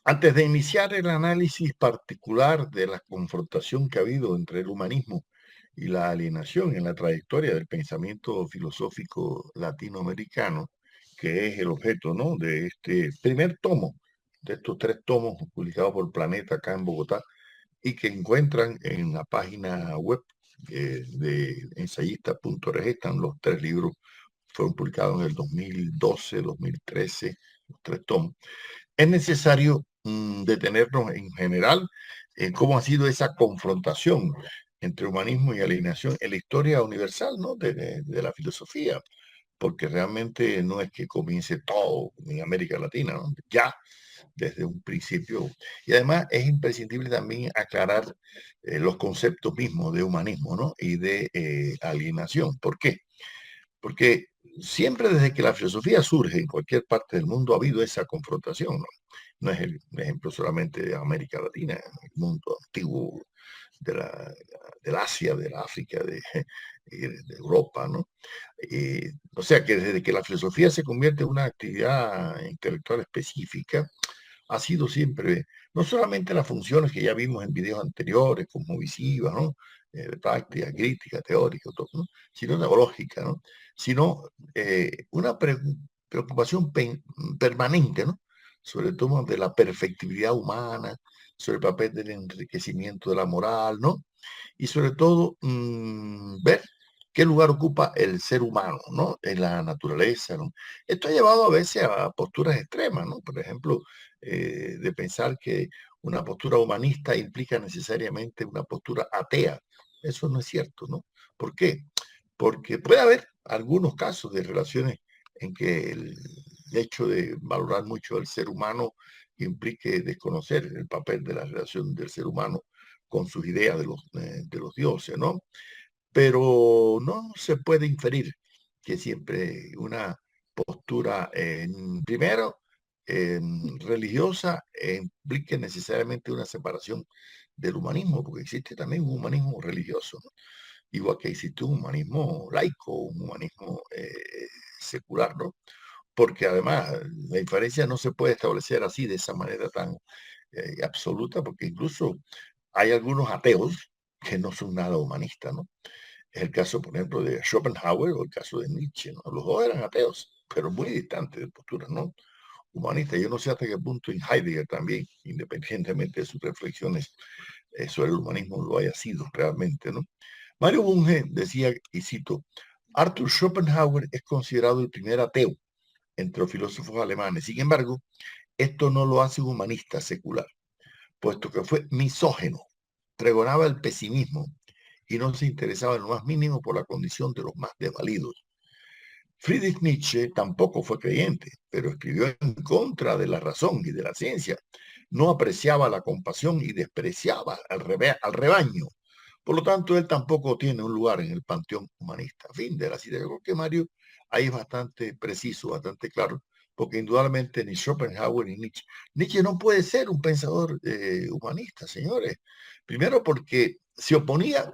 Antes de iniciar el análisis particular de la confrontación que ha habido entre el humanismo y la alienación en la trayectoria del pensamiento filosófico latinoamericano, que es el objeto, ¿no?, de este primer tomo, de estos 3 tomos publicados por Planeta acá en Bogotá, y que encuentran en la página web de ensayista.org, están los 3 libros, fueron publicados en el 2012, 2013, los 3 tomos. Es necesario detenernos en general en cómo ha sido esa confrontación entre humanismo y alienación en la historia universal, ¿no?, de la filosofía, porque realmente no es que comience todo en América Latina, ¿no? Ya desde un principio. Y además es imprescindible también aclarar los conceptos mismos de humanismo, ¿no?, y de alienación. ¿Por qué? Porque siempre desde que la filosofía surge en cualquier parte del mundo ha habido esa confrontación, ¿no? No es el ejemplo solamente de América Latina, el mundo antiguo de del Asia, del África, de Europa, ¿no? O sea que desde que la filosofía se convierte en una actividad intelectual específica, ha sido siempre, no solamente las funciones que ya vimos en videos anteriores, como visivas, ¿no?, de práctica, crítica, teórica, todo, ¿no?, sino neurológica, ¿no?, sino una preocupación permanente, ¿no?, sobre todo de la perfectibilidad humana, sobre el papel del enriquecimiento de la moral, ¿no?, y sobre todo ver qué lugar ocupa el ser humano, ¿no?, en la naturaleza, ¿no? Esto ha llevado a veces a posturas extremas, ¿no? Por ejemplo, de pensar que una postura humanista implica necesariamente una postura atea. Eso no es cierto, ¿no? ¿Por qué? Porque puede haber algunos casos de relaciones en que el hecho de valorar mucho al ser humano implique desconocer el papel de la relación del ser humano con sus ideas de los dioses, ¿no? Pero no se puede inferir que siempre una postura, primero, religiosa, implique necesariamente una separación del humanismo, porque existe también un humanismo religioso, ¿no?, igual que existe un humanismo laico, un humanismo secular, ¿no? Porque además la inferencia no se puede establecer así, de esa manera tan absoluta, porque incluso hay algunos ateos que no son nada humanistas, ¿no? Es el caso, por ejemplo, de Schopenhauer o el caso de Nietzsche, ¿no? Los dos eran ateos, pero muy distantes de posturas, ¿no?, humanistas. Yo no sé hasta qué punto en Heidegger también, independientemente de sus reflexiones sobre el humanismo, lo haya sido realmente, ¿no? Mario Bunge decía, y cito, Arthur Schopenhauer es considerado el primer ateo entre los filósofos alemanes. Sin embargo, esto no lo hace un humanista secular, puesto que fue misógeno, pregonaba el pesimismo y no se interesaba en lo más mínimo por la condición de los más desvalidos. Friedrich Nietzsche tampoco fue creyente, pero escribió en contra de la razón y de la ciencia. No apreciaba la compasión y despreciaba al rebaño. Por lo tanto, él tampoco tiene un lugar en el panteón humanista. Fin de la cita. Yo creo que Mario ahí es bastante preciso, bastante claro, porque indudablemente ni Schopenhauer ni Nietzsche. Nietzsche no puede ser un pensador humanista, señores. Primero porque se oponía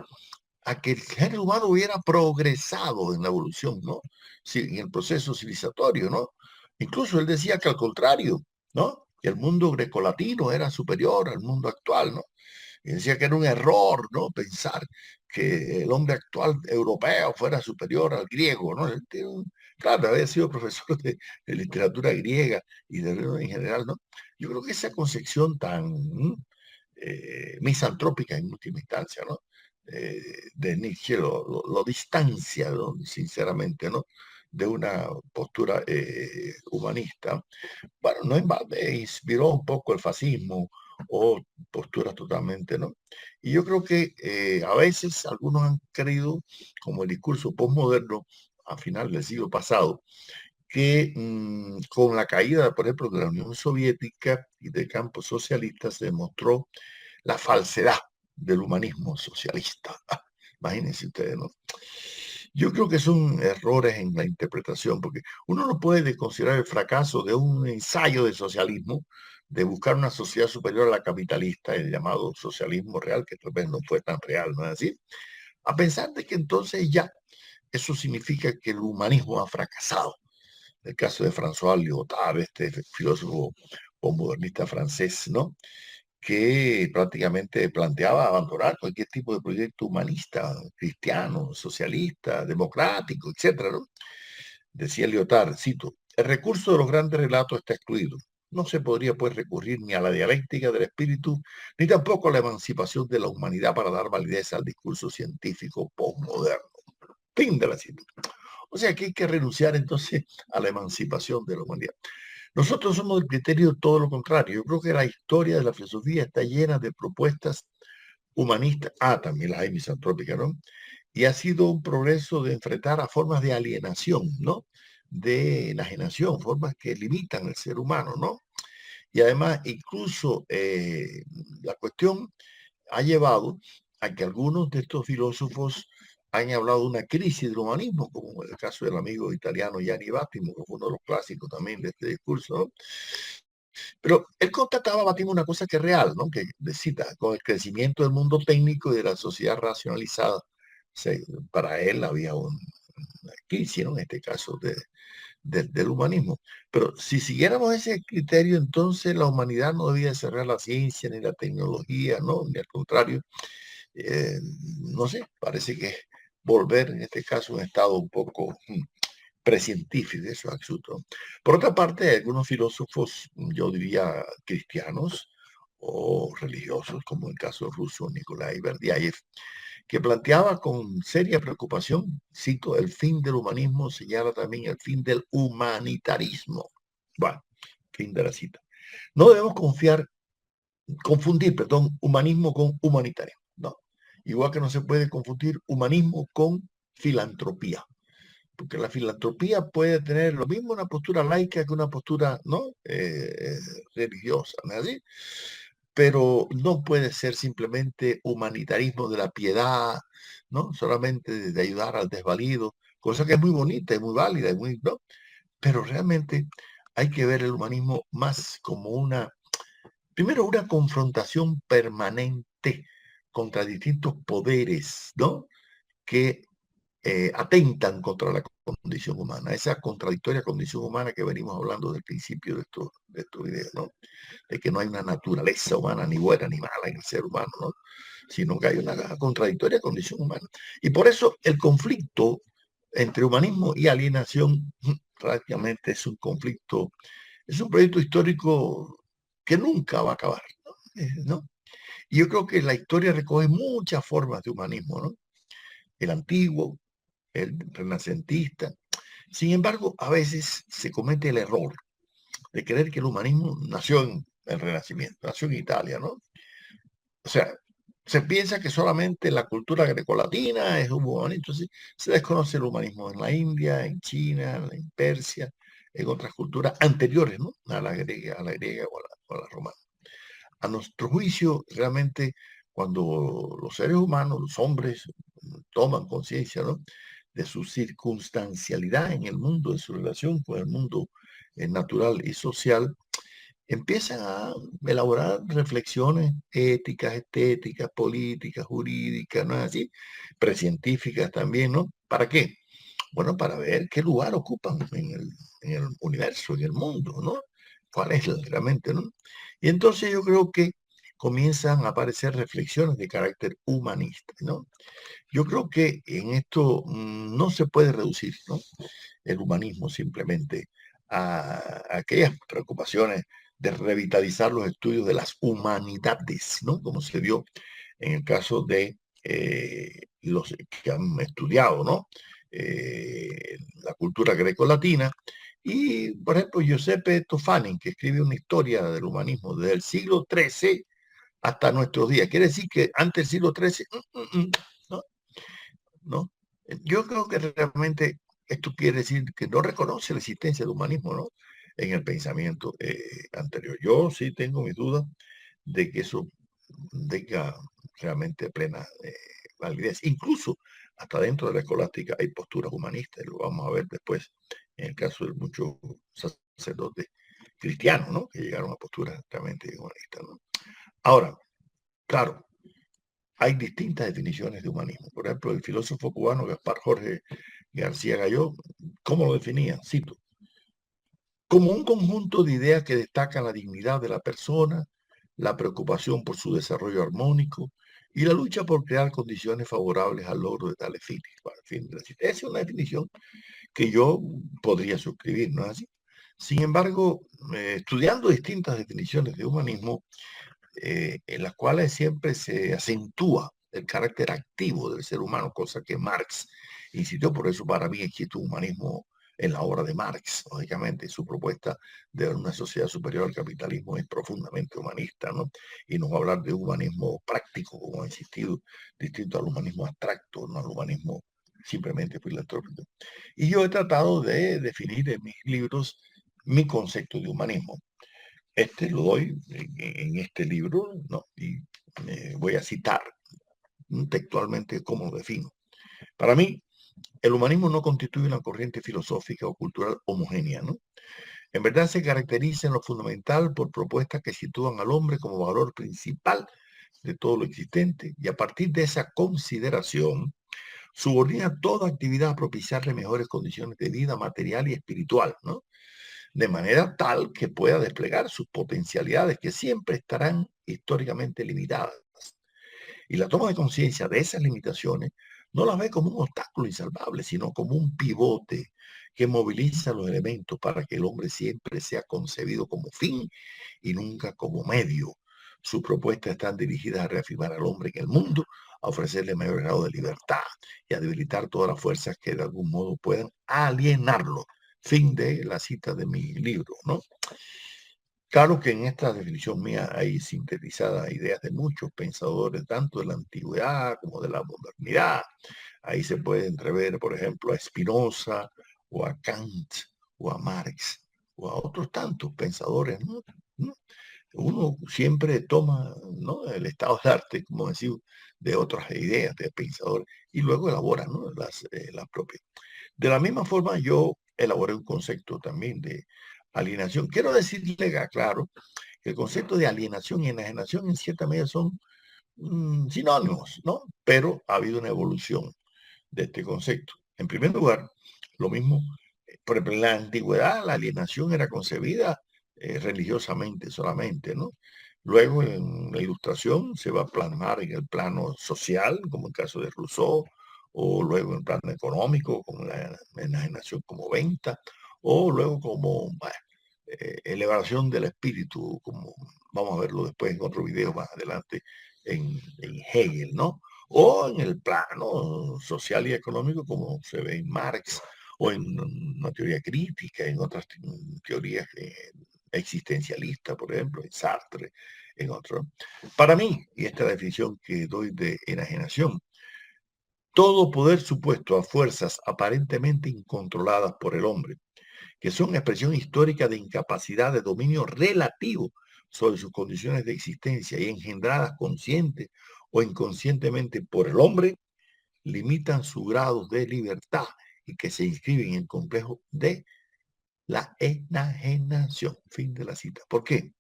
a que el género humano hubiera progresado en la evolución, ¿no? Sí, en el proceso civilizatorio, ¿no? Incluso él decía que al contrario, ¿no?, que el mundo grecolatino era superior al mundo actual, ¿no? Y decía que era un error, ¿no?, pensar que el hombre actual europeo fuera superior al griego, ¿no? Claro, había sido profesor de literatura griega y de en general, ¿no? Yo creo que esa concepción tan misantrópica en última instancia, ¿no?, de Nietzsche lo distancia, ¿no?, sinceramente, ¿no?, de una postura humanista. Bueno, no en balde inspiró un poco el fascismo o posturas totalmente, ¿no? Y yo creo que a veces algunos han creído, como el discurso postmoderno a final del siglo pasado, que con la caída, por ejemplo, de la Unión Soviética y del campo socialista se demostró la falsedad del humanismo socialista. Imagínense ustedes, ¿no? Yo creo que son errores en la interpretación, porque uno no puede considerar el fracaso de un ensayo de socialismo, de buscar una sociedad superior a la capitalista, el llamado socialismo real, que tal vez no fue tan real, ¿no es así?, a pensar de que entonces ya eso significa que el humanismo ha fracasado. El caso de François Lyotard, este filósofo posmodernista francés, ¿no? Que prácticamente planteaba abandonar cualquier tipo de proyecto humanista, cristiano, socialista, democrático, etcétera, ¿no? Decía Lyotard, cito, el recurso de los grandes relatos está excluido. No se podría, pues, recurrir ni a la dialéctica del espíritu, ni tampoco a la emancipación de la humanidad para dar validez al discurso científico postmoderno. Fin de la cita. O sea que hay que renunciar entonces a la emancipación de la humanidad. Nosotros somos del criterio todo lo contrario. Yo creo que la historia de la filosofía está llena de propuestas humanistas. También las hay misantrópicas, ¿no? Y ha sido un progreso de enfrentar a formas de alienación, ¿no? De enajenación, formas que limitan al ser humano, ¿no? Y además, incluso la cuestión ha llevado a que algunos de estos filósofos han hablado de una crisis del humanismo, como el caso del amigo italiano Gianni Battimo, que fue uno de los clásicos también de este discurso, ¿no? Pero él constataba, Battimo, una cosa que es real, ¿no? Que cita, con el crecimiento del mundo técnico y de la sociedad racionalizada, para él había una crisis, ¿no? En este caso del humanismo. Pero si siguiéramos ese criterio, entonces la humanidad no debía cerrar la ciencia ni la tecnología, ¿no? Ni al contrario, eh, no sé, parece que volver en este caso a un estado un poco precientífico, eso es absurdo. Por otra parte, hay algunos filósofos, yo diría cristianos o religiosos, como el caso ruso Nikolai Berdyaev, que planteaba con seria preocupación, cito, el fin del humanismo señala también el fin del humanitarismo. Bueno, fin de la cita. No debemos confundir, perdón, humanismo con humanitarismo. No. Igual que no se puede confundir humanismo con filantropía. Porque la filantropía puede tener lo mismo una postura laica que una postura, ¿no? Religiosa, ¿no es así? Pero no puede ser simplemente humanitarismo de la piedad, ¿no? Solamente de ayudar al desvalido, cosa que es muy bonita y muy válida, y muy, ¿no? Pero realmente hay que ver el humanismo más como primero, una confrontación permanente contra distintos poderes, ¿no? Que atentan contra la condición humana, esa contradictoria condición humana que venimos hablando del principio de estos videos, ¿no? De que no hay una naturaleza humana ni buena ni mala en el ser humano, ¿no? Sino que hay una contradictoria condición humana. Y por eso el conflicto entre humanismo y alienación prácticamente es un conflicto, es un proyecto histórico que nunca va a acabar, ¿no? Y yo creo que la historia recoge muchas formas de humanismo, ¿no? El antiguo, el renacentista. Sin embargo, a veces se comete el error de creer que el humanismo nació en el Renacimiento, nació en Italia, ¿no? O sea, se piensa que solamente la cultura grecolatina es humanismo, entonces se desconoce el humanismo en la India, en China, en Persia, en otras culturas anteriores, ¿no? A la griega o a la romana. A nuestro juicio, realmente, cuando los seres humanos, los hombres, toman conciencia, ¿no? De su circunstancialidad en el mundo, de su relación con el mundo natural y social, empiezan a elaborar reflexiones éticas, estéticas, políticas, jurídicas, ¿no es así? Precientíficas también, ¿no? ¿Para qué? Bueno, para ver qué lugar ocupan en el universo, en el mundo, ¿no? ¿Cuál es realmente, no? Y entonces yo creo que comienzan a aparecer reflexiones de carácter humanista, ¿no? Yo creo que en esto no se puede reducir, ¿no? El humanismo simplemente a aquellas preocupaciones de revitalizar los estudios de las humanidades, ¿no? Como se vio en el caso de los que han estudiado, ¿no? La cultura greco-latina. Y, por ejemplo, Giuseppe Tofanin, que escribe una historia del humanismo desde el siglo XIII hasta nuestros días. Quiere decir que antes del siglo XIII, ¿no? ¿No? Yo creo que realmente esto quiere decir que no reconoce la existencia del humanismo, ¿no? En el pensamiento anterior. Yo sí tengo mis dudas de que eso tenga realmente plena validez. Incluso hasta dentro de la escolástica hay posturas humanistas, lo vamos a ver después en el caso de muchos sacerdotes cristianos, ¿no? Que llegaron a posturas realmente humanistas, ¿no? Ahora, claro, hay distintas definiciones de humanismo. Por ejemplo, el filósofo cubano Gaspar Jorge García Galló, ¿cómo lo definía? Cito, como un conjunto de ideas que destacan la dignidad de la persona, la preocupación por su desarrollo armónico y la lucha por crear condiciones favorables al logro de tales fines. Bueno, fin de la cita. Esa es una definición que yo podría suscribir, ¿no es así? Sin embargo, estudiando distintas definiciones de humanismo, en las cuales siempre se acentúa el carácter activo del ser humano, cosa que Marx insistió. Por eso para mí existe un humanismo en la obra de Marx, lógicamente. Su propuesta de una sociedad superior al capitalismo es profundamente humanista, ¿no? Y nos va a hablar de humanismo práctico, como ha insistido, distinto al humanismo abstracto, no al humanismo simplemente filantrópico. Y yo he tratado de definir en mis libros mi concepto de humanismo. Este lo doy en este libro, ¿no? Y voy a citar textualmente cómo lo defino. Para mí, el humanismo no constituye una corriente filosófica o cultural homogénea, ¿no? En verdad se caracteriza en lo fundamental por propuestas que sitúan al hombre como valor principal de todo lo existente y a partir de esa consideración subordina toda actividad a propiciarle mejores condiciones de vida material y espiritual, ¿no? De manera tal que pueda desplegar sus potencialidades que siempre estarán históricamente limitadas. Y la toma de conciencia de esas limitaciones no las ve como un obstáculo insalvable, sino como un pivote que moviliza los elementos para que el hombre siempre sea concebido como fin y nunca como medio. Sus propuestas están dirigidas a reafirmar al hombre en el mundo, a ofrecerle mayor grado de libertad y a debilitar todas las fuerzas que de algún modo puedan alienarlo. Fin de la cita de mi libro, ¿no? Claro que en esta definición mía hay sintetizadas ideas de muchos pensadores, tanto de la antigüedad como de la modernidad. Ahí se puede entrever, por ejemplo, a Spinoza o a Kant o a Marx o a otros tantos pensadores, ¿no? ¿No? Uno siempre toma, ¿no?, el estado de arte, como decimos, de otras ideas de pensadores y luego elabora, ¿no?, las propias. De la misma forma, yo elaboré un concepto también de alienación. Quiero decirle, claro, que el concepto de alienación y enajenación en cierta medida son sinónimos, ¿no? Pero ha habido una evolución de este concepto. En primer lugar, lo mismo, por ejemplo, en la antigüedad la alienación era concebida religiosamente solamente, ¿no? Luego en la ilustración se va a plasmar en el plano social, como en el caso de Rousseau, o luego en el plano económico, como la enajenación como venta, o luego como elevación del espíritu, como vamos a verlo después en otro video más adelante en Hegel, ¿no? O en el plano social y económico, como se ve en Marx, o en una teoría crítica, en otras teorías existencialistas, por ejemplo, en Sartre, en otros. Para mí, y esta es la definición que doy de enajenación, todo poder supuesto a fuerzas aparentemente incontroladas por el hombre, que son expresión histórica de incapacidad de dominio relativo sobre sus condiciones de existencia y engendradas consciente o inconscientemente por el hombre, limitan su grado de libertad y que se inscriben en el complejo de la enajenación. Fin de la cita. ¿Por qué?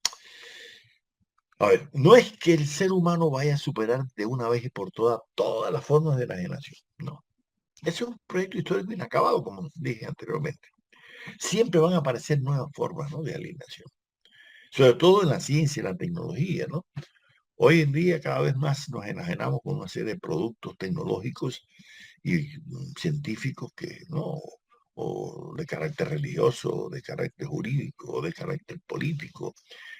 A ver, no es que el ser humano vaya a superar de una vez y por todas las formas de enajenación. No. Ese es un proyecto histórico inacabado, como dije anteriormente. Siempre van a aparecer nuevas formas, ¿no?, de alienación. Sobre todo en la ciencia y la tecnología, ¿no? Hoy en día cada vez más nos enajenamos con una serie de productos tecnológicos y científicos que no, o de carácter religioso, de carácter jurídico, o de carácter político,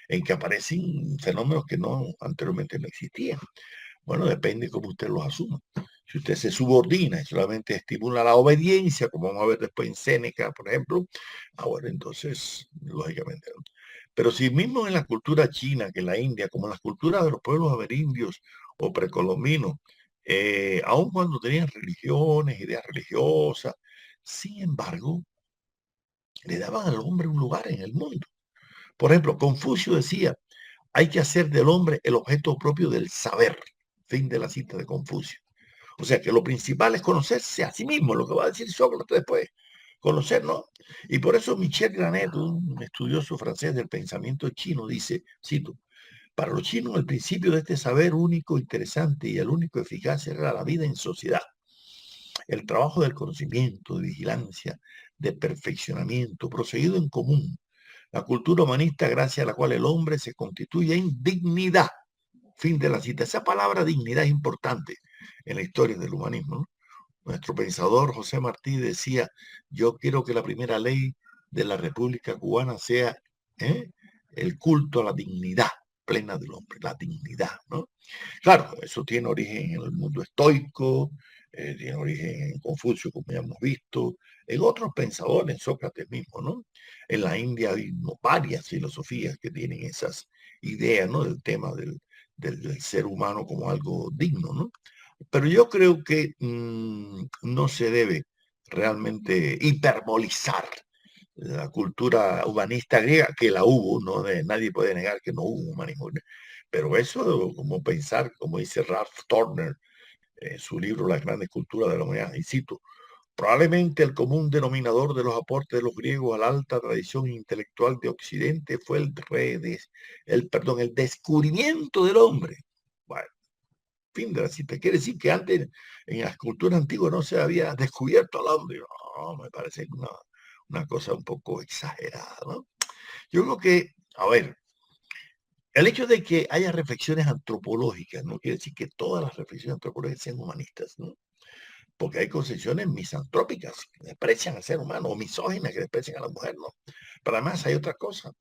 en que aparecen fenómenos que no anteriormente no existían. Bueno, depende cómo usted los asuma. Si usted se subordina y solamente estimula la obediencia, como vamos a ver después en Séneca, por ejemplo, bueno, entonces, lógicamente, ¿no? Pero si mismo en la cultura china, que en la India, como en las culturas de los pueblos amerindios o precolombinos, aun cuando tenían religiones, ideas religiosas, sin embargo, le daban al hombre un lugar en el mundo. Por ejemplo, Confucio decía, hay que hacer del hombre el objeto propio del saber. Fin de la cita de Confucio. O sea que lo principal es conocerse a sí mismo, lo que va a decir Sócrates después, conocer, ¿no? Y por eso Michel Granet, un estudioso francés del pensamiento chino, dice, cito, para los chinos el principio de este saber único, interesante y el único eficaz era la vida en sociedad. El trabajo del conocimiento, de vigilancia, de perfeccionamiento, proseguido en común, La cultura humanista gracias a la cual el hombre se constituye en dignidad. Fin de la cita. Esa palabra dignidad es importante en la historia del humanismo, ¿no? Nuestro pensador José Martí decía, yo quiero que la primera ley de la República Cubana sea ¿eh? el culto a la dignidad plena del hombre, la dignidad, ¿no? Claro, eso tiene origen en el mundo estoico, tiene origen en Confucio, como ya hemos visto, en otros pensadores, en Sócrates mismo, ¿no? En la India hay varias filosofías que tienen esas ideas, ¿no? Del tema del ser humano como algo digno, ¿no? Pero yo creo que no se debe realmente hiperbolizar la cultura humanista griega, que la hubo, ¿no? Nadie puede negar que no hubo humanismo. Pero eso, como pensar, como dice Ralph Turner en su libro Las grandes culturas de la humanidad, y cito, probablemente el común denominador de los aportes de los griegos a la alta tradición intelectual de Occidente fue el descubrimiento del hombre. Bueno, fin de la cita. Quiere decir que antes en las culturas antiguas no se había descubierto al hombre. No, me parece una cosa un poco exagerada, ¿no? Yo creo que, a ver, el hecho de que haya reflexiones antropológicas no quiere decir que todas las reflexiones antropológicas sean humanistas, ¿no? Porque hay concepciones misantrópicas que desprecian al ser humano o misóginas que desprecian a la mujer, ¿no? Pero además hay otra cosa.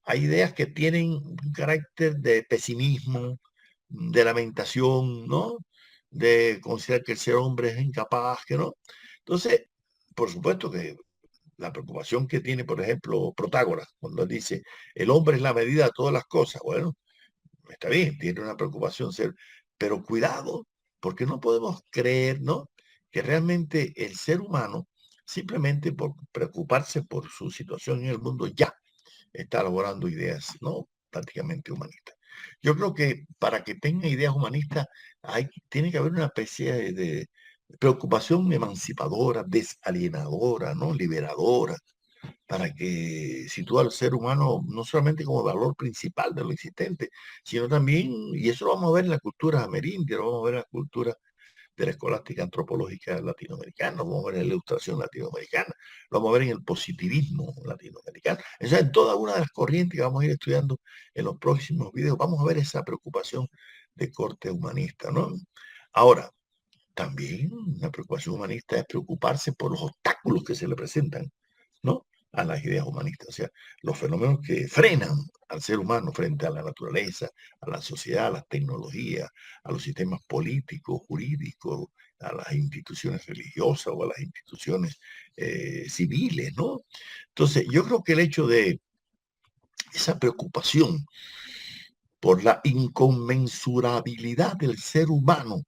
Hay ideas que tienen un carácter de pesimismo, de lamentación, ¿no? De considerar que el ser hombre es incapaz, que no. Entonces, por supuesto que la preocupación que tiene, por ejemplo, Protágoras, cuando él dice, el hombre es la medida de todas las cosas. Bueno, está bien, tiene una preocupación ser, pero cuidado, porque no podemos creer, ¿no? Que realmente el ser humano, simplemente por preocuparse por su situación en el mundo, ya está elaborando ideas, ¿no? Prácticamente humanistas. Yo creo que para que tenga ideas humanistas tiene que haber una especie de preocupación emancipadora, desalienadora, ¿no? Liberadora, para que sitúa al ser humano no solamente como valor principal de lo existente, sino también, y eso lo vamos a ver en la cultura amerindia, lo vamos a ver en la cultura de la escolástica antropológica latinoamericana, lo vamos a ver en la ilustración latinoamericana, lo vamos a ver en el positivismo latinoamericano. Eso en toda una de las corrientes que vamos a ir estudiando en los próximos videos, vamos a ver esa preocupación de corte humanista, ¿no? Ahora, también una preocupación humanista es preocuparse por los obstáculos que se le presentan, ¿no? A las ideas humanistas, o sea, los fenómenos que frenan al ser humano frente a la naturaleza, a la sociedad, a las tecnologías, a los sistemas políticos, jurídicos, a las instituciones religiosas o a las instituciones civiles, ¿no? Entonces, yo creo que el hecho de esa preocupación por la inconmensurabilidad del ser humano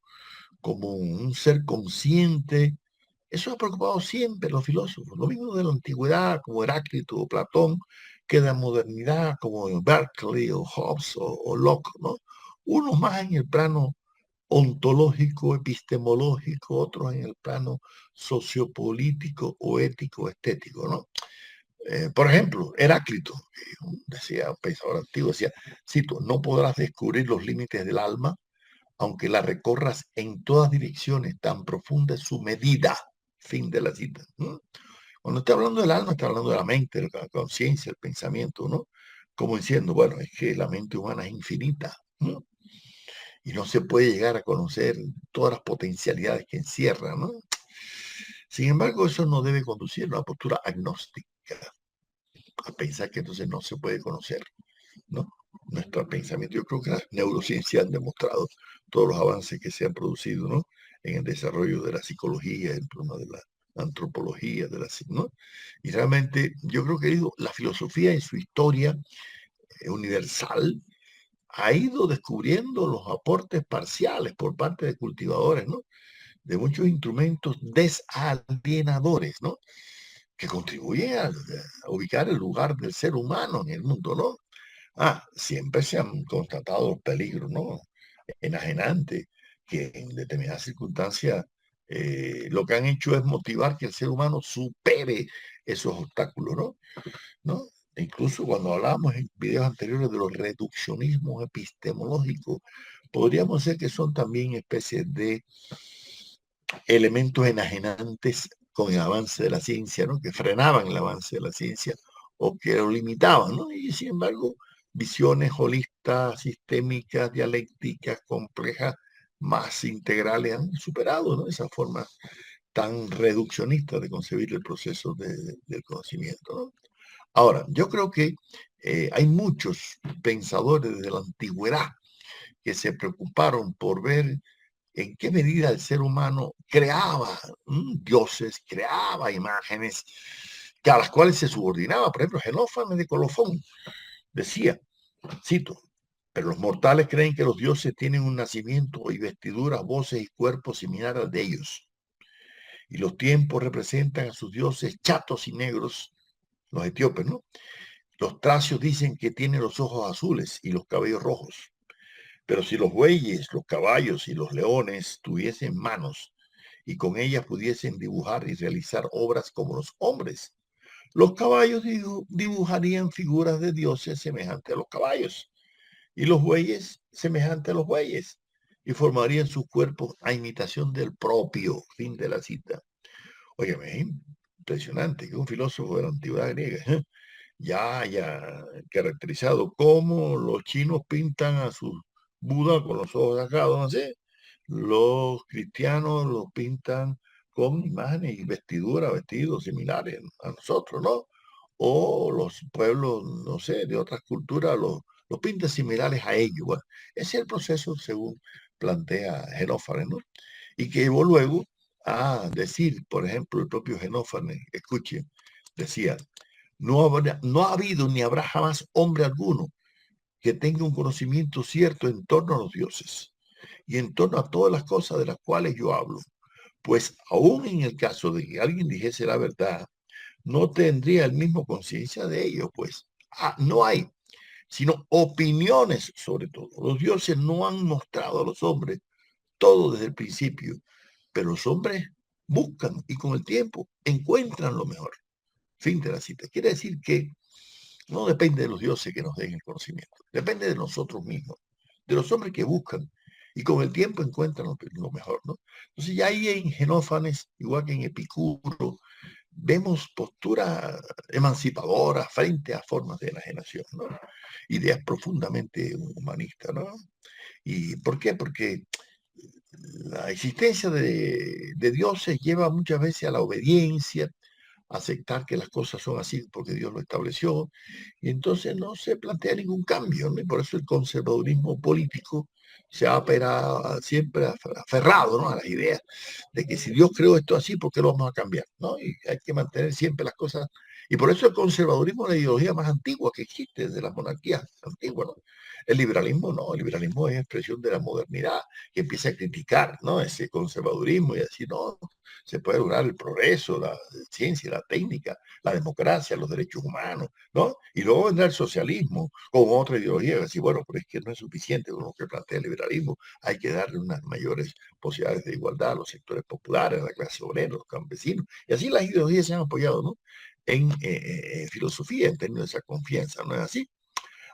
como un ser consciente, eso ha preocupado siempre a los filósofos, lo mismo de la antigüedad como Heráclito o Platón, que de la modernidad como Berkeley o Hobbes o Locke, ¿no? Unos más en el plano ontológico, epistemológico, otros en el plano sociopolítico o ético, estético, ¿no? Por ejemplo, Heráclito, decía un pensador antiguo, decía, cito, no podrás descubrir los límites del alma aunque la recorras en todas direcciones, tan profunda es su medida. Fin de la cita. ¿No? Cuando está hablando del alma, está hablando de la mente, de la conciencia, el pensamiento, ¿no? Como diciendo, bueno, es que la mente humana es infinita, ¿no? Y no se puede llegar a conocer todas las potencialidades que encierra, ¿no? Sin embargo, eso no debe conducir a una postura agnóstica, a pensar que entonces no se puede conocer, ¿no? Nuestro pensamiento. Yo creo que las neurociencias han demostrado todos los avances que se han producido, ¿no? En el desarrollo de la psicología, en torno de la antropología, ¿no? Y realmente yo creo que la filosofía en su historia universal ha ido descubriendo los aportes parciales por parte de cultivadores, ¿no? De muchos instrumentos desalienadores, ¿no? Que contribuyen a ubicar el lugar del ser humano en el mundo, ¿no? Siempre se han constatado peligros, ¿no? Enajenantes, que en determinadas circunstancias lo que han hecho es motivar que el ser humano supere esos obstáculos, ¿no? ¿No? E incluso cuando hablábamos en videos anteriores de los reduccionismos epistemológicos, podríamos decir que son también especies de elementos enajenantes con el avance de la ciencia, ¿no? Que frenaban el avance de la ciencia o que lo limitaban, ¿no? Y sin embargo, visiones holistas, sistémicas, dialécticas, complejas, más integrales han superado, ¿no?, esa forma tan reduccionista de concebir el proceso del conocimiento, ¿no? Ahora, yo creo que hay muchos pensadores de la antigüedad que se preocuparon por ver en qué medida el ser humano creaba dioses, creaba imágenes a las cuales se subordinaba. Por ejemplo, Genófanes de Colofón decía, cito, pero los mortales creen que los dioses tienen un nacimiento y vestiduras, voces y cuerpos similares al de ellos. Y los tiempos representan a sus dioses chatos y negros, los etíopes, ¿no? Los tracios dicen que tienen los ojos azules y los cabellos rojos. Pero si los bueyes, los caballos y los leones tuviesen manos y con ellas pudiesen dibujar y realizar obras como los hombres, los caballos dibujarían figuras de dioses semejantes a los caballos y los bueyes semejantes a los bueyes y formarían sus cuerpos a imitación del propio. Fin de la cita. Óyeme, es impresionante que un filósofo de la antigüedad griega ya haya caracterizado cómo los chinos pintan a sus Buda con los ojos sacados, no sé. Los cristianos los pintan con imágenes y vestidos similares a nosotros, ¿no? O los pueblos, no sé, de otras culturas los pintan similares a ellos. Bueno, ese es el proceso según plantea Genófanes, ¿no? Y que llevó luego a decir, por ejemplo, el propio Genófanes, escuche, decía, no ha habido ni habrá jamás hombre alguno que tenga un conocimiento cierto en torno a los dioses y en torno a todas las cosas de las cuales yo hablo. Pues aún en el caso de que alguien dijese la verdad, no tendría el mismo conciencia de ello, pues no hay, sino opiniones sobre todo. Los dioses no han mostrado a los hombres todo desde el principio, pero los hombres buscan y con el tiempo encuentran lo mejor. Fin de la cita. Quiere decir que no depende de los dioses que nos den el conocimiento, depende de nosotros mismos, de los hombres que buscan y con el tiempo encuentran lo mejor, ¿no? Entonces ya ahí en Genófanes, igual que en Epicuro, vemos posturas emancipadoras frente a formas de enajenación, ¿no? Ideas profundamente humanistas, ¿no? ¿Y por qué? Porque la existencia de dioses lleva muchas veces a la obediencia, aceptar que las cosas son así porque Dios lo estableció, y entonces no se plantea ningún cambio, ¿no? Y por eso el conservadurismo político se ha siempre aferrado, ¿no?, a las ideas de que si Dios creó esto así, ¿por qué lo vamos a cambiar? ¿No? Y hay que mantener siempre las cosas. Y por eso el conservadurismo es la ideología más antigua que existe de las monarquías antiguas, ¿no? El liberalismo no, el liberalismo es expresión de la modernidad que empieza a criticar, ¿no?, ese conservadurismo y decir, no, se puede lograr el progreso, la ciencia, la técnica, la democracia, los derechos humanos, ¿no? Y luego vendrá el socialismo con otra ideología, decir, bueno, pero es que no es suficiente con lo que plantea el liberalismo, hay que darle unas mayores posibilidades de igualdad a los sectores populares, a la clase obrera, a los campesinos, y así las ideologías se han apoyado, ¿no?, en filosofía, en términos de esa confianza, ¿no es así?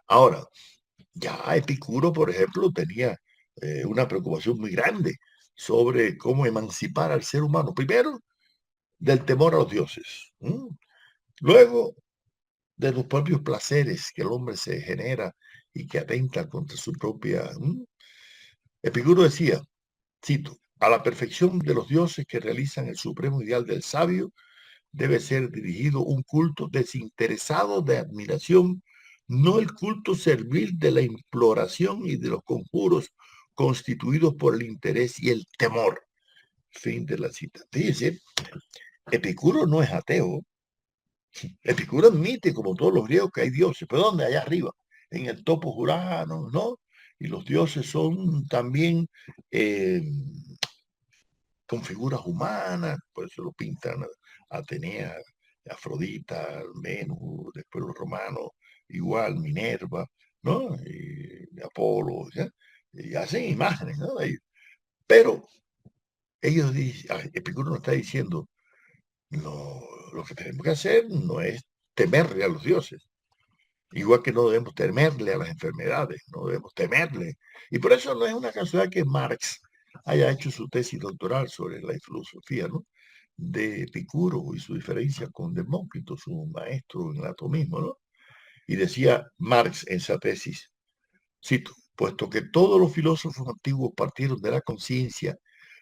Ahora, ya Epicuro, por ejemplo, tenía una preocupación muy grande sobre cómo emancipar al ser humano. Primero, del temor a los dioses. Luego, de los propios placeres que el hombre se genera y que atenta contra su propia. Epicuro decía, cito, a la perfección de los dioses que realizan el supremo ideal del sabio, debe ser dirigido un culto desinteresado de admiración, no el culto servil de la imploración y de los conjuros constituidos por el interés y el temor. Fin de la cita. Fíjense, Epicuro no es ateo. Epicuro admite, como todos los griegos, que hay dioses. ¿Pero dónde? Allá arriba, en el topo Urano, ¿no? Y los dioses son también con figuras humanas, por eso lo pintan a Atenea, Afrodita, Venus, después los romanos, igual Minerva, ¿no? Y Apolo, ¿ya? Y hacen imágenes, ¿no? Pero ellos dicen, Epicuro nos está diciendo, no, lo que tenemos que hacer no es temerle a los dioses, igual que no debemos temerle a las enfermedades, no debemos temerle. Y por eso no es una casualidad que Marx haya hecho su tesis doctoral sobre la filosofía, ¿no?, de Epicuro y su diferencia con Demócrito, su maestro en el atomismo, ¿no? Y decía Marx en esa tesis, cito, puesto que todos los filósofos antiguos partieron de la conciencia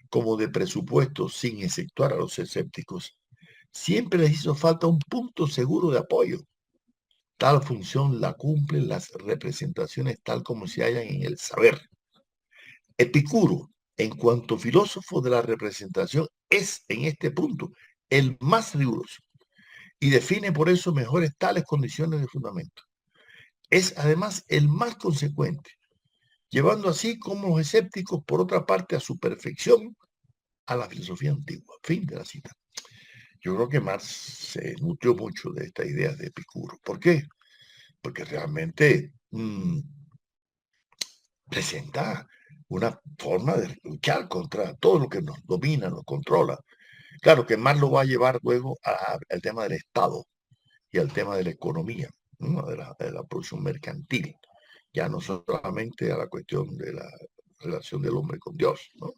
como de presupuestos sin exceptuar a los escépticos, siempre les hizo falta un punto seguro de apoyo. Tal función la cumplen las representaciones tal como se hallan en el saber. Epicuro, en cuanto filósofo de la representación, es en este punto el más riguroso y define por eso mejores tales condiciones de fundamento. Es además el más consecuente, llevando así como los escépticos, por otra parte, a su perfección a la filosofía antigua. Fin de la cita. Yo creo que Marx se nutrió mucho de esta idea de Epicuro. ¿Por qué? Porque realmente presenta una forma de luchar contra todo lo que nos domina, nos controla. Claro que Marx lo va a llevar luego al tema del Estado y al tema de la economía, ¿no? De la producción mercantil, ya no solamente a la cuestión de la relación del hombre con Dios, ¿no?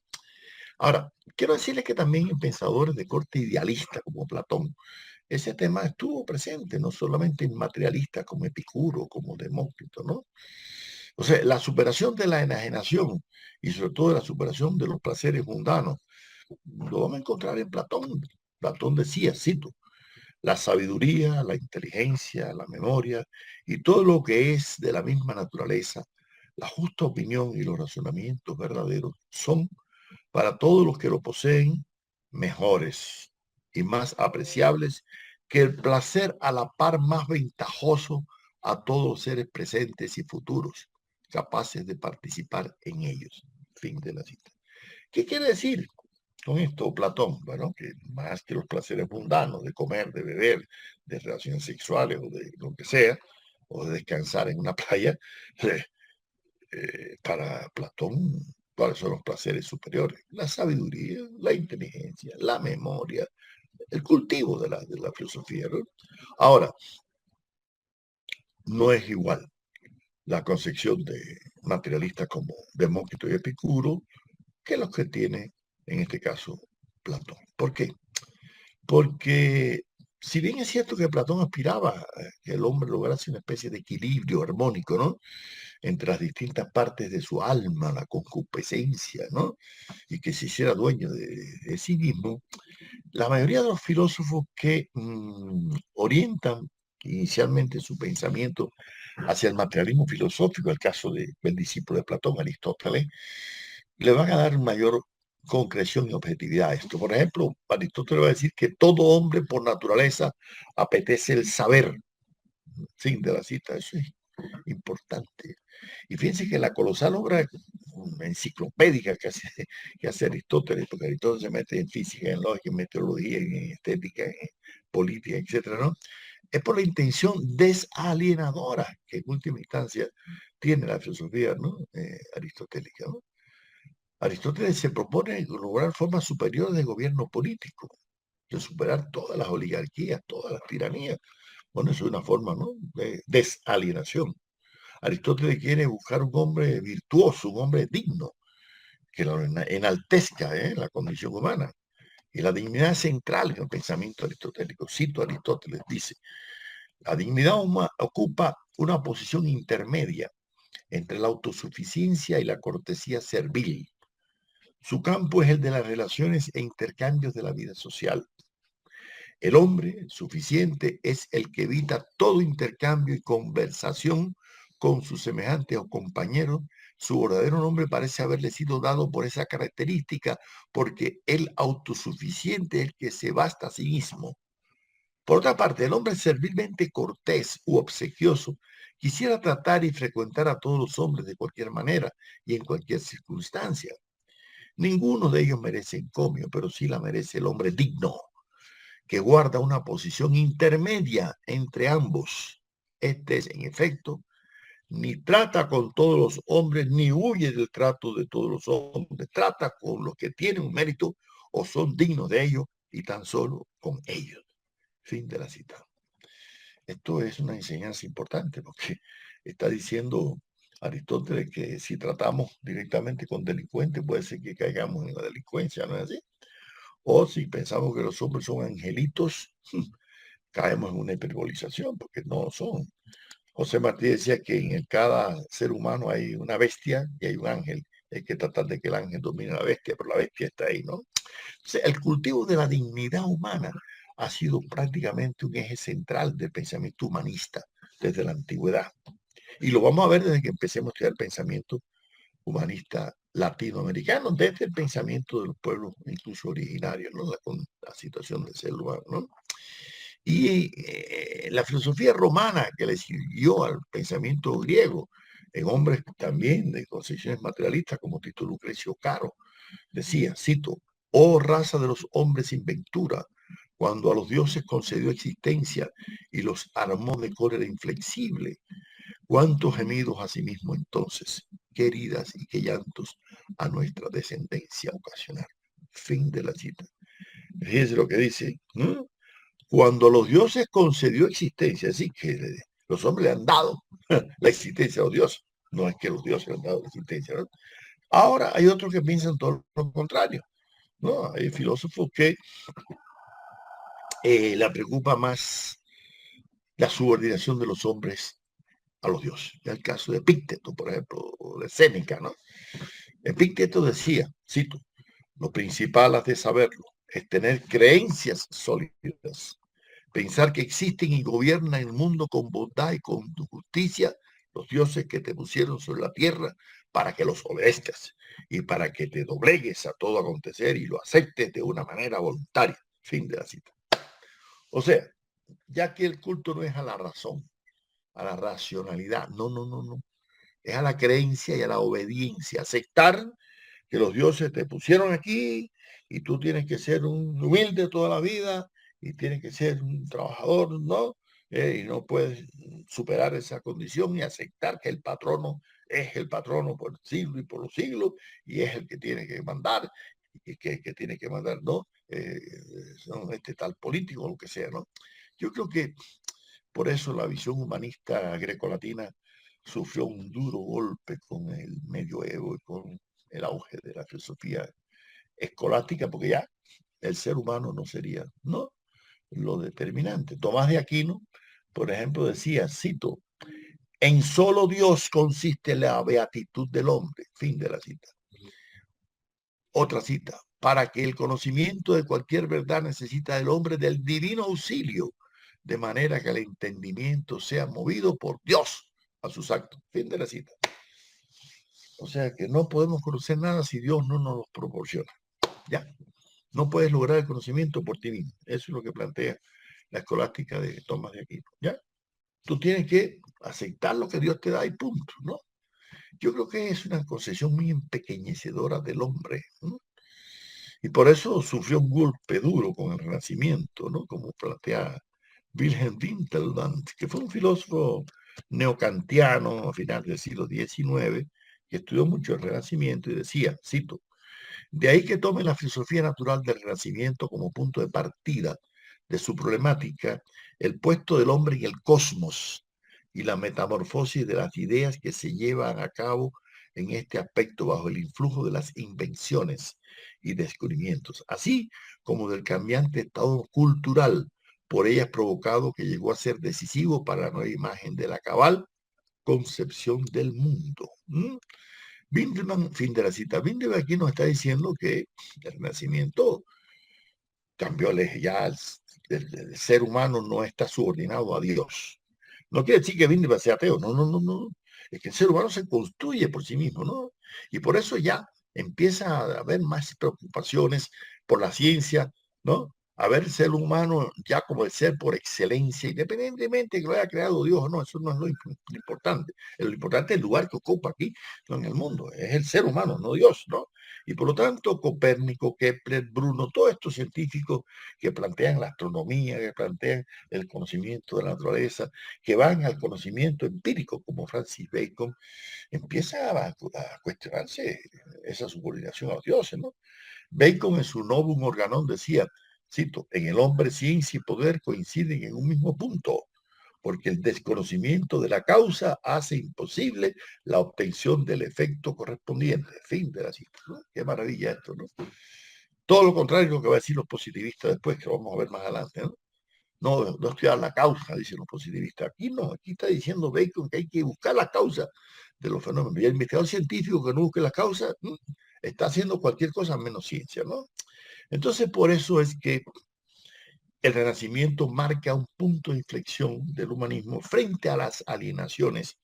Ahora, quiero decirles que también en pensadores de corte idealista como Platón, ese tema estuvo presente, no solamente en materialistas como Epicuro, como Demócrito, ¿no? O sea, la superación de la enajenación y sobre todo la superación de los placeres mundanos, lo vamos a encontrar en Platón. Platón decía, cito, la sabiduría, la inteligencia, la memoria y todo lo que es de la misma naturaleza, la justa opinión y los razonamientos verdaderos son para todos los que lo poseen mejores y más apreciables que el placer a la par más ventajoso a todos los seres presentes y futuros, capaces de participar en ellos. Fin de la cita. ¿Qué quiere decir con esto Platón? Bueno, que más que los placeres mundanos de comer, de beber, de relaciones sexuales o de lo que sea, o de descansar en una playa, para Platón, ¿cuáles son los placeres superiores? La sabiduría, la inteligencia, la memoria, el cultivo de la filosofía, ¿no? Ahora, no es igual la concepción de materialistas como Demócrito y Epicuro que los que tiene, en este caso, Platón. ¿Por qué? Porque si bien es cierto que Platón aspiraba a que el hombre lograse una especie de equilibrio armónico, ¿no? Entre las distintas partes de su alma, la concupiscencia, ¿no? Y que se hiciera dueño de sí mismo, la mayoría de los filósofos que orientan inicialmente su pensamiento hacia el materialismo filosófico, el caso del discípulo de Platón, Aristóteles, le van a dar mayor concreción y objetividad a esto. Por ejemplo, Aristóteles va a decir que todo hombre por naturaleza apetece el saber. Fin de la cita, eso es importante. Y fíjense que la colosal obra enciclopédica que hace Aristóteles, porque Aristóteles se mete en física, en lógica, en meteorología, en estética, en política, etcétera, ¿no? Es por la intención desalienadora que en última instancia tiene la filosofía, ¿no? Aristotélica, ¿no? Aristóteles se propone lograr formas superiores de gobierno político, de superar todas las oligarquías, todas las tiranías. Bueno, eso es una forma, ¿no? De desalienación. Aristóteles quiere buscar un hombre virtuoso, un hombre digno, que lo enaltezca la condición humana. Y la dignidad central en el pensamiento aristotélico. Cito a Aristóteles, dice, la dignidad humana ocupa una posición intermedia entre la autosuficiencia y la cortesía servil. Su campo es el de las relaciones e intercambios de la vida social. El hombre suficiente es el que evita todo intercambio y conversación con sus semejantes o compañeros. Su verdadero nombre parece haberle sido dado por esa característica, porque el autosuficiente es el que se basta a sí mismo. Por otra parte, el hombre servilmente cortés u obsequioso quisiera tratar y frecuentar a todos los hombres de cualquier manera y en cualquier circunstancia. Ninguno de ellos merece encomio, pero sí la merece el hombre digno, que guarda una posición intermedia entre ambos. Este es, en efecto, ni trata con todos los hombres, ni huye del trato de todos los hombres. Trata con los que tienen un mérito o son dignos de ello y tan solo con ellos. Fin de la cita. Esto es una enseñanza importante porque está diciendo Aristóteles que si tratamos directamente con delincuentes puede ser que caigamos en la delincuencia, ¿no es así? O si pensamos que los hombres son angelitos, caemos en una hiperbolización, porque no lo son. José Martí decía que en cada ser humano hay una bestia y hay un ángel. Hay que tratar de que el ángel domine a la bestia, pero la bestia está ahí, ¿no? O sea, el cultivo de la dignidad humana ha sido prácticamente un eje central del pensamiento humanista desde la antigüedad. Y lo vamos a ver desde que empecemos a estudiar el pensamiento humanista latinoamericano, desde el pensamiento de los pueblos incluso originarios, ¿no? La situación del ser humano, ¿no? Y la filosofía romana que le siguió al pensamiento griego, en hombres también de concepciones materialistas como Tito Lucrecio Caro, decía, cito, oh raza de los hombres sin ventura, cuando a los dioses concedió existencia y los armó de cólera inflexible, cuántos gemidos a sí mismo entonces, qué heridas y qué llantos a nuestra descendencia ocasionar. Fin de la cita. Fíjense lo que dice, ¿no? Cuando a los dioses concedió existencia, así que los hombres le han dado la existencia a los dioses, no es que los dioses le han dado la existencia, ¿no? Ahora hay otros que piensan todo lo contrario, ¿no? Hay filósofos que le preocupa más la subordinación de los hombres a los dioses. Ya el caso de Epicteto, por ejemplo, o de Séneca, ¿no? Epicteto decía, cito, lo principal has de saberlo, es tener creencias sólidas, pensar que existen y gobiernan el mundo con bondad y con justicia los dioses que te pusieron sobre la tierra para que los obedezcas y para que te doblegues a todo acontecer y lo aceptes de una manera voluntaria. Fin de la cita. O sea, ya que el culto no es a la razón, a la racionalidad, no, no, no, no, es a la creencia y a la obediencia, aceptar que los dioses te pusieron aquí y tú tienes que ser un humilde toda la vida y tienes que ser un trabajador, ¿no? Y no puedes superar esa condición y aceptar que el patrono es el patrono por el siglo y por los siglos y es el que tiene que mandar y que tiene que mandar, ¿no? Son este tal político o lo que sea, ¿no? Yo creo que por eso la visión humanista grecolatina sufrió un duro golpe con el medioevo y con el auge de la filosofía escolástica, porque ya el ser humano no sería, ¿no? Lo determinante. Tomás de Aquino, por ejemplo, decía, cito, en solo Dios consiste la beatitud del hombre. Fin de la cita. Otra cita, para que el conocimiento de cualquier verdad necesita del hombre del divino auxilio, de manera que el entendimiento sea movido por Dios a sus actos. Fin de la cita. O sea que no podemos conocer nada si Dios no nos los proporciona. Ya, no puedes lograr el conocimiento por ti mismo. Eso es lo que plantea la escolástica de Tomás de Aquino. Ya, tú tienes que aceptar lo que Dios te da y punto, ¿no? Yo creo que es una concepción muy empequeñecedora del hombre, ¿no? Y por eso sufrió un golpe duro con el Renacimiento, ¿no? Como plantea Wilhelm Winterland, que fue un filósofo neocantiano a finales del siglo XIX, que estudió mucho el Renacimiento y decía, cito, de ahí que tome la filosofía natural del Renacimiento como punto de partida de su problemática, el puesto del hombre en el cosmos y la metamorfosis de las ideas que se llevan a cabo en este aspecto bajo el influjo de las invenciones y descubrimientos, así como del cambiante estado cultural por ellas provocado que llegó a ser decisivo para la nueva imagen de la cabal concepción del mundo. Binderman, fin de la cita. Binderman aquí nos está diciendo que el Renacimiento cambió ya el ser humano no está subordinado a Dios. No quiere decir que Binderman sea ateo, no, no, no, no. Es que el ser humano se construye por sí mismo, ¿no? Y por eso ya empieza a haber más preocupaciones por la ciencia, ¿no? A ver el ser humano ya como el ser por excelencia, independientemente de que lo haya creado Dios o no, eso no es lo importante. Lo importante es el lugar que ocupa aquí, ¿no? En el mundo, es el ser humano, no Dios, ¿no? Y por lo tanto, Copérnico, Kepler, Bruno, todos estos científicos que plantean la astronomía, que plantean el conocimiento de la naturaleza, que van al conocimiento empírico, como Francis Bacon, empieza a cuestionarse esa subordinación a los dioses, ¿no? Bacon en su Novum Organon decía, cito, en el hombre ciencia y poder coinciden en un mismo punto, porque el desconocimiento de la causa hace imposible la obtención del efecto correspondiente. Fin de la cita, ¿no? Qué maravilla esto, ¿no? Todo lo contrario de lo que va a decir los positivistas después, que vamos a ver más adelante, ¿no? No estudiar la causa, dicen los positivistas. Aquí no, aquí está diciendo Bacon que hay que buscar la causa de los fenómenos. Y el investigador científico que no busque la causa está haciendo cualquier cosa menos ciencia, ¿no? Entonces, por eso es que el Renacimiento marca un punto de inflexión del humanismo frente a las alienaciones,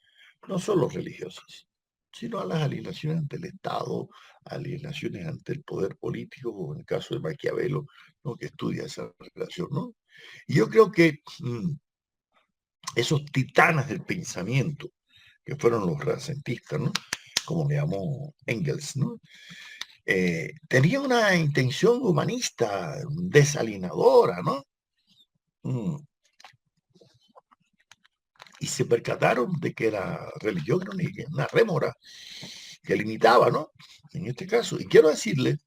no solo religiosas, sino a las alienaciones ante el Estado, alienaciones ante el poder político, como en el caso de Maquiavelo, ¿no? Que estudia esa relación, ¿no? Y yo creo que esos titanes del pensamiento, que fueron los renacentistas, ¿no? Como le llamó Engels, ¿no? Tenía una intención humanista desalienadora, ¿no? Mm. Y se percataron de que la religión era una rémora que limitaba, ¿no? En este caso. Y quiero decirle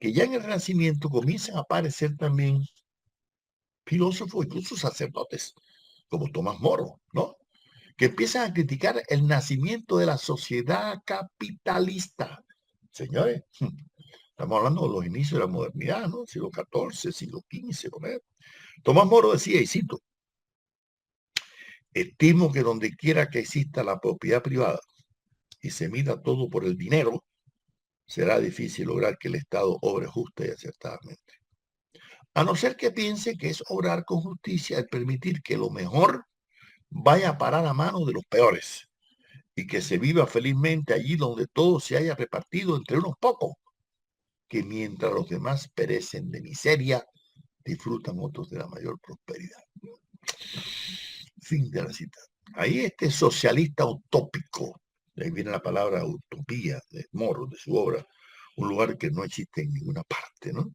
que ya en el Renacimiento comienzan a aparecer también filósofos, incluso sacerdotes, como Tomás Moro, ¿no? Que empiezan a criticar el nacimiento de la sociedad capitalista. Señores, estamos hablando de los inicios de la modernidad, ¿no? Siglo XIV, siglo XV, ¿no? Tomás Moro decía, y cito, estimo que donde quiera que exista la propiedad privada y se mida todo por el dinero, será difícil lograr que el Estado obre justa y acertadamente. A no ser que piense que es obrar con justicia el permitir que lo mejor vaya a parar a manos de los peores y que se viva felizmente allí donde todo se haya repartido entre unos pocos, que mientras los demás perecen de miseria, disfrutan otros de la mayor prosperidad. Fin de la cita. Ahí este socialista utópico, de ahí viene la palabra utopía de Moro, de su obra, un lugar que no existe en ninguna parte, ¿no?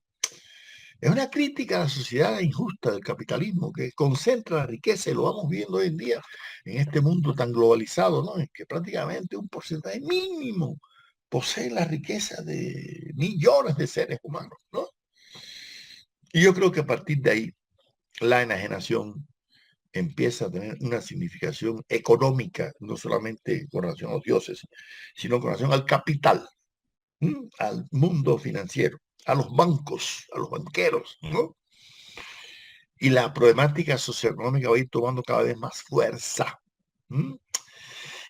Es una crítica a la sociedad injusta del capitalismo que concentra la riqueza y lo vamos viendo hoy en día en este mundo tan globalizado, ¿no? En que prácticamente un porcentaje mínimo posee la riqueza de millones de seres humanos, ¿no? Y yo creo que a partir de ahí la enajenación empieza a tener una significación económica, no solamente con relación a los dioses, sino con relación al capital, al mundo financiero, a los bancos, a los banqueros, ¿no? Y la problemática socioeconómica va a ir tomando cada vez más fuerza. ¿Mm?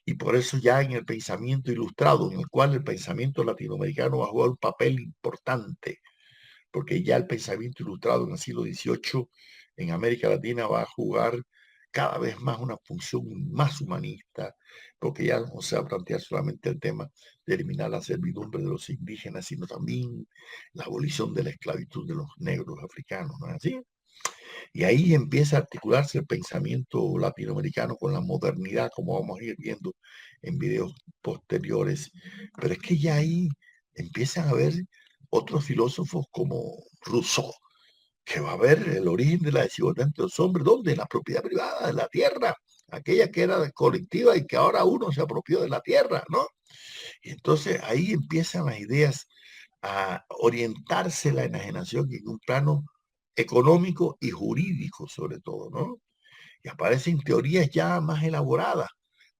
Y por eso ya en el pensamiento ilustrado, en el cual el pensamiento latinoamericano va a jugar un papel importante, porque ya el pensamiento ilustrado en el siglo XVIII en América Latina va a jugar cada vez más una función más humanista, porque ya no se va a plantear solamente el tema de eliminar la servidumbre de los indígenas, sino también la abolición de la esclavitud de los negros africanos, ¿no es así? Y ahí empieza a articularse el pensamiento latinoamericano con la modernidad, como vamos a ir viendo en videos posteriores. Pero es que ya ahí empiezan a haber otros filósofos como Rousseau, que va a ver el origen de la desigualdad entre los hombres, ¿dónde? En la propiedad privada de la tierra, aquella que era colectiva y que ahora uno se apropió de la tierra, ¿no? Y entonces ahí empiezan las ideas a orientarse la enajenación en un plano económico y jurídico sobre todo, ¿no? Y aparecen teorías ya más elaboradas,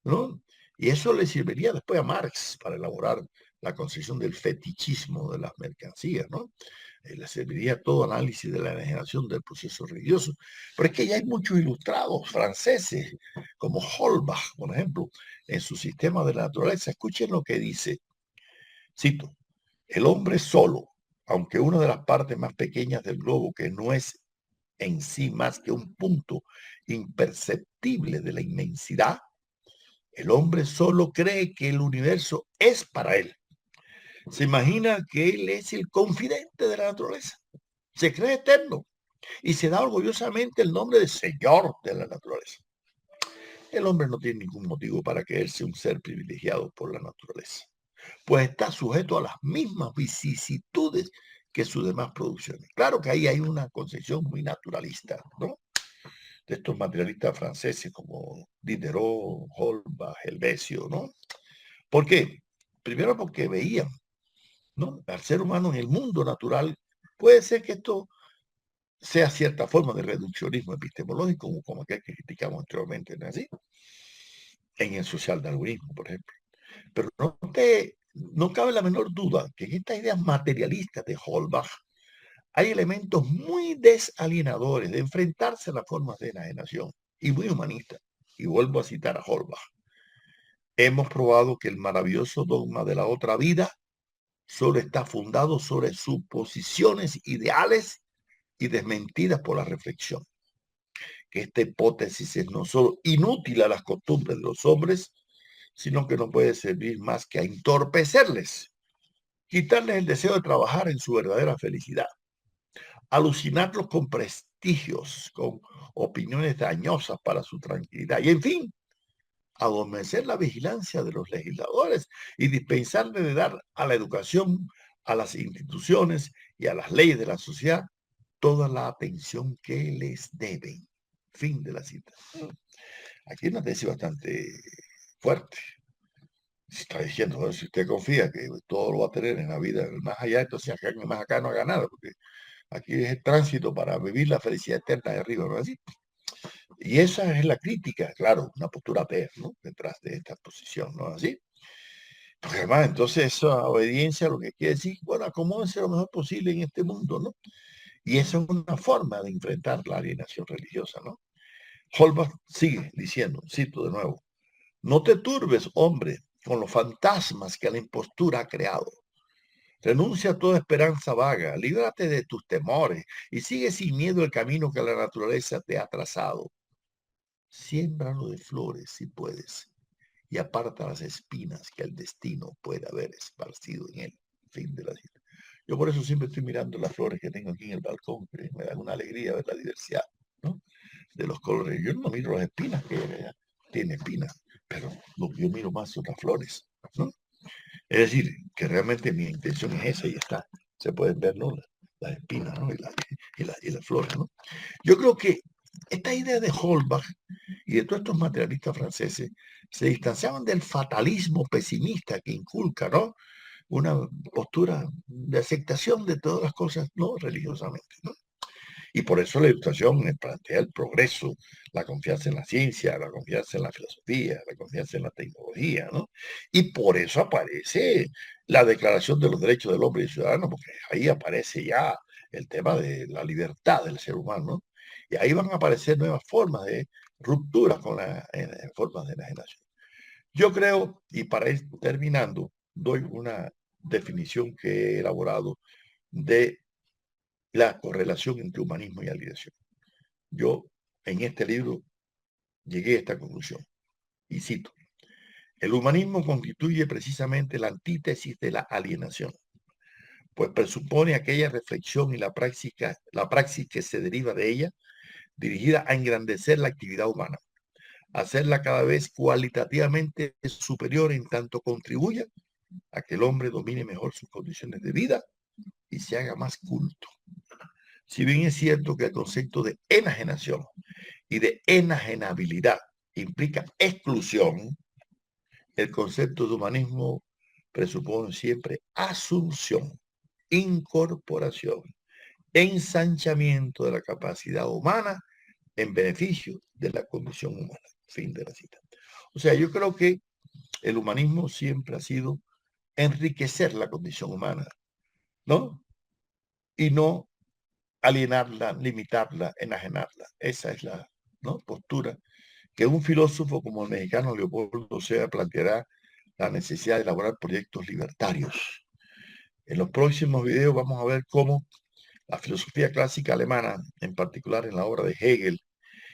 ¿no? Y eso le serviría después a Marx para elaborar la concepción del fetichismo de las mercancías, ¿no? Le serviría todo análisis de la enajenación del proceso religioso. Pero es que ya hay muchos ilustrados franceses, como Holbach, por ejemplo, en su sistema de la naturaleza. Escuchen lo que dice, cito, el hombre solo, aunque una de las partes más pequeñas del globo, que no es en sí más que un punto imperceptible de la inmensidad, el hombre solo cree que el universo es para él. Se imagina que él es el confidente de la naturaleza. Se cree eterno y se da orgullosamente el nombre de Señor de la naturaleza. El hombre no tiene ningún motivo para creerse un ser privilegiado por la naturaleza, pues está sujeto a las mismas vicisitudes que sus demás producciones. Claro que ahí hay una concepción muy naturalista, ¿no? De estos materialistas franceses como Diderot, Holbach, Helvesio, ¿no? ¿Por qué? Primero porque veían, ¿no? Al ser humano en el mundo natural, puede ser que esto sea cierta forma de reduccionismo epistemológico, como aquel que criticamos anteriormente, ¿no es así? En el socialdarwinismo, por ejemplo. Pero no cabe la menor duda que en estas ideas materialistas de Holbach hay elementos muy desalienadores de enfrentarse a las formas de enajenación y muy humanistas. Y vuelvo a citar a Holbach. Hemos probado que el maravilloso dogma de la otra vida solo está fundado sobre suposiciones ideales y desmentidas por la reflexión. Que esta hipótesis es no solo inútil a las costumbres de los hombres, sino que no puede servir más que a entorpecerles, quitarles el deseo de trabajar en su verdadera felicidad, alucinarlos con prestigios, con opiniones dañosas para su tranquilidad y, en fin, adormecer la vigilancia de los legisladores y dispensarle de dar a la educación, a las instituciones y a las leyes de la sociedad toda la atención que les deben. Fin de la cita. Aquí es una tesis bastante fuerte. Se está diciendo, bueno, si usted confía que todo lo va a tener en la vida más allá, entonces acá, más acá no haga nada, porque aquí es el tránsito para vivir la felicidad eterna de arriba, ¿no es así? Y esa es la crítica, claro, una postura atea, ¿no? Detrás de esta posición, ¿no es así? Porque además, entonces, esa obediencia lo que quiere decir, bueno, acomódense lo mejor posible en este mundo, ¿no? Y esa es una forma de enfrentar la alienación religiosa, ¿no? Holbach sigue diciendo, cito de nuevo, no te turbes, hombre, con los fantasmas que la impostura ha creado. Renuncia a toda esperanza vaga, líbrate de tus temores y sigue sin miedo el camino que la naturaleza te ha trazado. Siémbralo de flores si puedes y aparta las espinas que el destino puede haber esparcido en él. Fin de la cita. Yo por eso siempre estoy mirando las flores que tengo aquí en el balcón, que me dan una alegría ver la diversidad, ¿no? De los colores. Yo no miro las espinas, que tiene espinas, pero lo que yo miro más son las flores, ¿no? Es decir, que realmente mi intención es esa y está. Se pueden ver, ¿no? Las espinas, ¿no? Y las flores, ¿no? Yo creo que esta idea de Holbach y de todos estos materialistas franceses se distanciaban del fatalismo pesimista que inculca, ¿no? Una postura de aceptación de todas las cosas, no religiosamente, ¿no? Y por eso la ilustración plantea el progreso, la confianza en la ciencia, la confianza en la filosofía, la confianza en la tecnología, ¿no? Y por eso aparece la Declaración de los Derechos del Hombre y Ciudadano, porque ahí aparece ya el tema de la libertad del ser humano, ¿no? Y ahí van a aparecer nuevas formas de rupturas con las formas de enajenación. Yo creo, y para ir terminando, doy una definición que he elaborado de la correlación entre humanismo y alienación. Yo en este libro llegué a esta conclusión y cito, el humanismo constituye precisamente la antítesis de la alienación, pues presupone aquella reflexión y la praxis que se deriva de ella, dirigida a engrandecer la actividad humana, hacerla cada vez cualitativamente superior en tanto contribuya a que el hombre domine mejor sus condiciones de vida y se haga más culto. Si bien es cierto que el concepto de enajenación y de enajenabilidad implica exclusión, el concepto de humanismo presupone siempre asunción, incorporación, ensanchamiento de la capacidad humana en beneficio de la condición humana. Fin de la cita. O sea, yo creo que el humanismo siempre ha sido enriquecer la condición humana, ¿no? Y no alienarla, limitarla, enajenarla. Esa es la, ¿no?, postura que un filósofo como el mexicano Leopoldo Sea planteará la necesidad de elaborar proyectos libertarios. En los próximos videos vamos a ver cómo la filosofía clásica alemana, en particular en la obra de Hegel,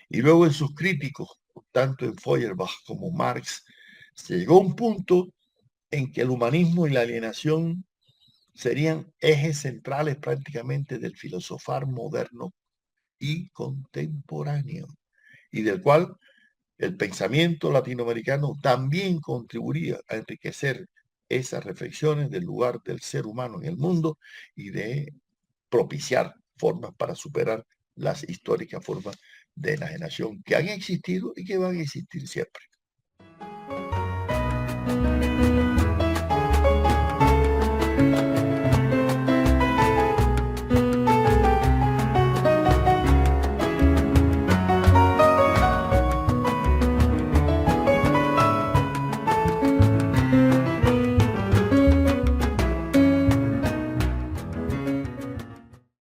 y luego en sus críticos, tanto en Feuerbach como Marx, se llegó a un punto en que el humanismo y la alienación serían ejes centrales prácticamente del filosofar moderno y contemporáneo, y del cual el pensamiento latinoamericano también contribuiría a enriquecer esas reflexiones del lugar del ser humano en el mundo y de propiciar formas para superar las históricas formas de enajenación que han existido y que van a existir siempre.